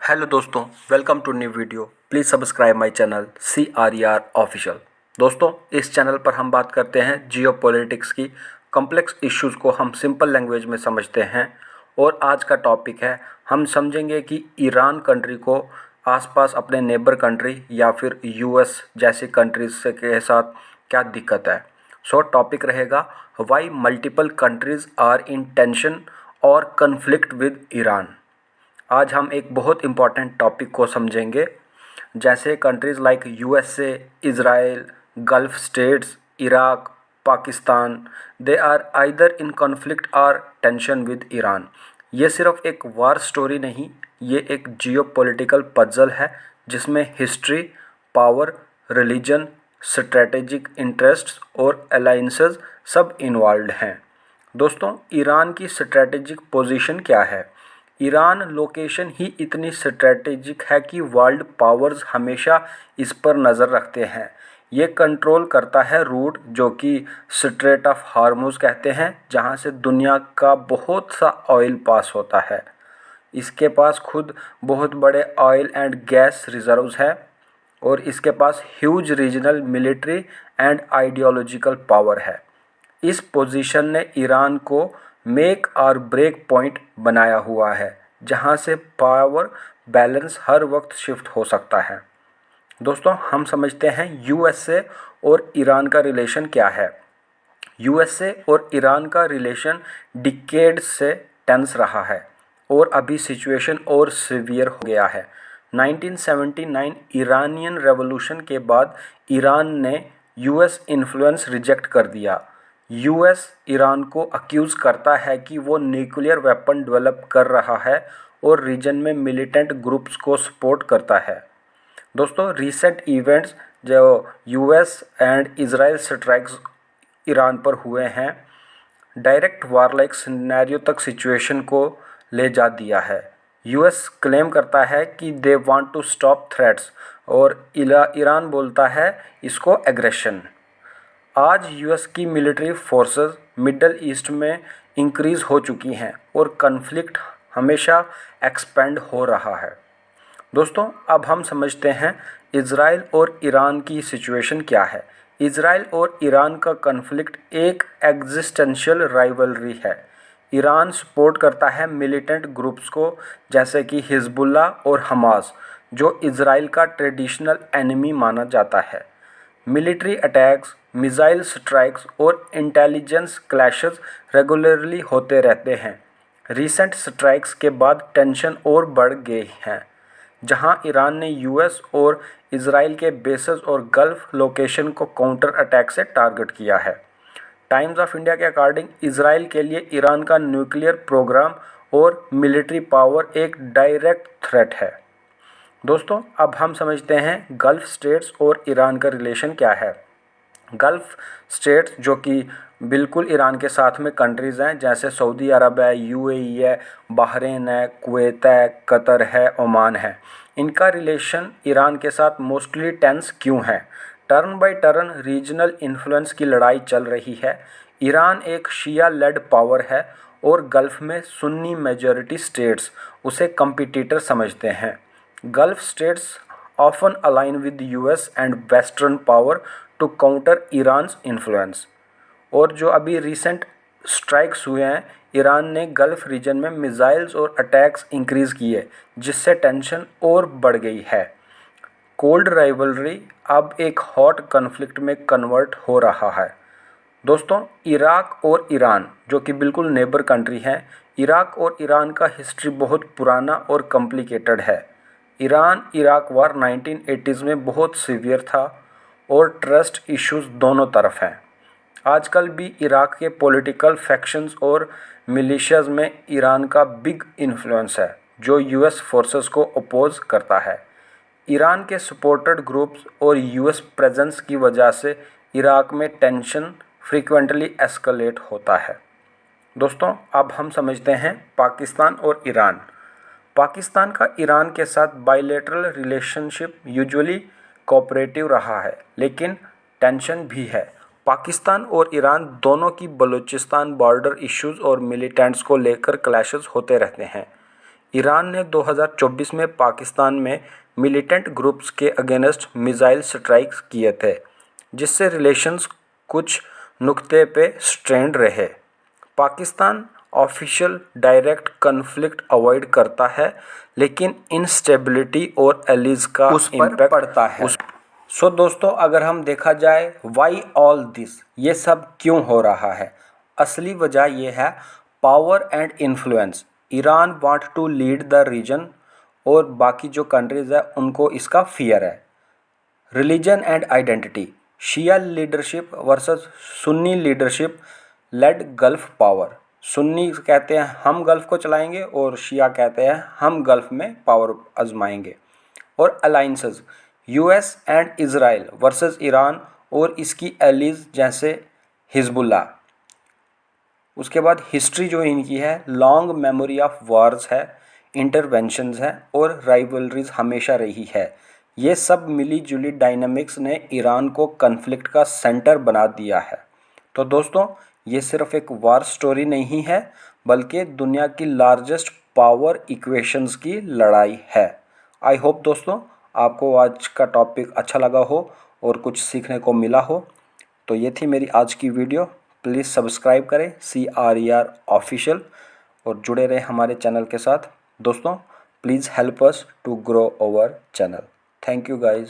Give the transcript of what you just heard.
Hello दोस्तों, welcome to new video. Please subscribe my channel CRER official. दोस्तों, इस channel पर हम बात करते हैं जियो पॉलिटिक्स की कॉम्प्लेक्स इश्यूज़ को हम सिंपल लैंग्वेज में समझते हैं। और आज का टॉपिक है, हम समझेंगे कि ईरान कंट्री को आसपास अपने नेबर कंट्री या फिर US जैसी कंट्रीज से के साथ क्या दिक्कत है। सो टॉपिक रहेगा, why multiple countries are in tension और कन्फ्लिक्ट विद ईरान। आज हम एक बहुत इम्पॉर्टेंट टॉपिक को समझेंगे, जैसे countries like USA, Israel, gulf states, Iraq, Pakistan, they are either in conflict और टेंशन विद ईरान। ये सिर्फ एक वार स्टोरी नहीं, ये एक जियोपॉलिटिकल पजल है जिसमें history, power, religion, strategic interests और अलाइंसेस सब इन्वॉल्व हैं। दोस्तों, ईरान की स्ट्रेटेजिक पोजीशन क्या है? ईरान लोकेशन ही इतनी स्ट्रेटेजिक है कि वर्ल्ड पावर्स हमेशा इस पर नज़र रखते हैं। ये कंट्रोल करता है रूट जो कि स्ट्रेट ऑफ हार्मुज कहते हैं, जहाँ से दुनिया का बहुत सा ऑयल पास होता है। इसके पास खुद बहुत बड़े ऑयल एंड गैस रिजर्व्स हैं और इसके पास huge regional military and ideological power है। इस पोजीशन ने ईरान को मेक और ब्रेक पॉइंट बनाया हुआ है, जहां से पावर बैलेंस हर वक्त शिफ्ट हो सकता है। दोस्तों, हम समझते हैं USA और ईरान का रिलेशन क्या है। USA और ईरान का रिलेशन डिकेड्स से टेंस रहा है और अभी सिचुएशन और सीवियर हो गया है। 1979 ईरानियन रेवोल्यूशन के बाद ईरान ने US इन्फ्लुएंस रिजेक्ट कर दिया। US ईरान को अक्यूज़ करता है कि वो न्यूक्लियर वेपन डेवलप कर रहा है और रीजन में मिलिटेंट ग्रुप्स को सपोर्ट करता है। दोस्तों, रीसेंट इवेंट्स जो US and Israel strikes Iran पर हुए हैं, डायरेक्ट वार लाइक सिनेरियो तक सिचुएशन को ले जा दिया है। US क्लेम करता है कि they want to stop threats और ईरान बोलता है इसको एग्रेशन। आज US की मिलिट्री फोर्सेस मिडल ईस्ट में इंक्रीज़ हो चुकी हैं और कन्फ्लिक्ट हमेशा एक्सपेंड हो रहा है। दोस्तों, अब हम समझते हैं इज़राइल और ईरान की सिचुएशन क्या है। इज़राइल और ईरान का कन्फ्लिक्ट एक एग्जिस्टेंशियल राइवलरी है। ईरान सपोर्ट करता है मिलिटेंट ग्रुप्स को, जैसे कि हिजबुल्ला और हमास, जो इज़राइल का ट्रेडिशनल एनिमी माना जाता है। मिलिट्री अटैक्स, मिसाइल स्ट्राइक्स और इंटेलिजेंस क्लैशेस रेगुलरली होते रहते हैं। रीसेंट स्ट्राइक्स के बाद टेंशन और बढ़ गई हैं, जहां ईरान ने US और इजराइल के बेसेस और गल्फ लोकेशन को काउंटर अटैक से टारगेट किया है। टाइम्स ऑफ इंडिया के अकॉर्डिंग इजराइल के लिए ईरान का न्यूक्लियर प्रोग्राम और मिलिट्री पावर एक डायरेक्ट थ्रेट है। दोस्तों, अब हम समझते हैं गल्फ स्टेट्स और ईरान का रिलेशन क्या है। गल्फ स्टेट्स जो कि बिल्कुल ईरान के साथ में कंट्रीज़ हैं, जैसे सऊदी अरब है, UAE है, बहरीन है, कुवैत है, कतर है, ओमान है। इनका रिलेशन ईरान के साथ मोस्टली टेंस क्यों है? Turn by turn regional influence की लड़ाई चल रही है। ईरान एक शिया लेड पावर है और गल्फ में सुन्नी मेजॉरिटी स्टेट्स उसे कंपिटिटर समझते हैं। Gulf states often align with US and Western power to counter Iran's influence. और जो अभी रिसेंट स्ट्राइक्स हुए हैं, ईरान ने गल्फ रीजन में मिसाइल्स और अटैक्स इंक्रीज़ किए, जिससे टेंशन और बढ़ गई है। कोल्ड राइवलरी अब एक हॉट कन्फ्लिक्ट में कन्वर्ट हो रहा है। दोस्तों, इराक और ईरान जो कि बिल्कुल नेबर कंट्री हैं, इराक और ईरान का हिस्ट्री बहुत पुराना और कॉम्प्लिकेटेड है। ईरान इराक वार 1980s में बहुत सीवियर था और ट्रस्ट इश्यूज दोनों तरफ हैं। आजकल भी इराक के पॉलिटिकल फैक्शंस और मिलिशियाज में ईरान का बिग इन्फ्लुएंस है, जो US फोर्सेस को अपोज करता है। ईरान के सपोर्टेड ग्रुप्स और US प्रेजेंस की वजह से इराक में टेंशन फ्रीक्वेंटली एस्केलेट होता है। दोस्तों, अब हम समझते हैं पाकिस्तान और ईरान। पाकिस्तान का ईरान के साथ बायलैटरल रिलेशनशिप यूजुअली कोऑपरेटिव रहा है, लेकिन टेंशन भी है। पाकिस्तान और ईरान दोनों की बलूचिस्तान बॉर्डर इश्यूज और मिलिटेंट्स को लेकर क्लैशेस होते रहते हैं। ईरान ने 2024 में पाकिस्तान में मिलिटेंट ग्रुप्स के अगेंस्ट मिसाइल स्ट्राइक्स किए थे, जिससे रिलेशंस कुछ नुक्ते पे स्ट्रेंड रहे। Pakistan official direct conflict avoid करता है, लेकिन इंस्टेबिलिटी और एलीज का उस पर इम्पैक्ट पड़ता है। सो दोस्तों, अगर हम देखा जाए वाई ऑल दिस, ये सब क्यों हो रहा है, असली वजह ये है power and influence. Iran want to lead the region और बाकी जो कंट्रीज़ है उनको इसका फियर है। Religion and identity, Shia leadership versus Sunni leadership led gulf power. Sunni कहते हैं हम गल्फ को चलाएंगे और शिया कहते हैं हम गल्फ में पावर आजमाएंगे। और alliances, US and Israel versus Iran और इसकी एलीज जैसे हिजबुल्ला। उसके बाद हिस्ट्री जो इनकी है, लॉन्ग मेमोरी ऑफ वार्स है, इंटरवेंशंस है और राइवलरीज हमेशा रही है। ये सब मिली जुली डायनामिक्स ने ईरान को कन्फ्लिक्ट का सेंटर बना दिया है। तो दोस्तों, ये सिर्फ एक वार स्टोरी नहीं है, बल्कि दुनिया की लार्जेस्ट पावर इक्वेशंस की लड़ाई है। आई होप दोस्तों आपको आज का टॉपिक अच्छा लगा हो और कुछ सीखने को मिला हो। तो ये थी मेरी आज की वीडियो। प्लीज़ सब्सक्राइब करें CRER ऑफिशियल और जुड़े रहें हमारे चैनल के साथ। दोस्तों, please help us to grow our channel. Thank you guys.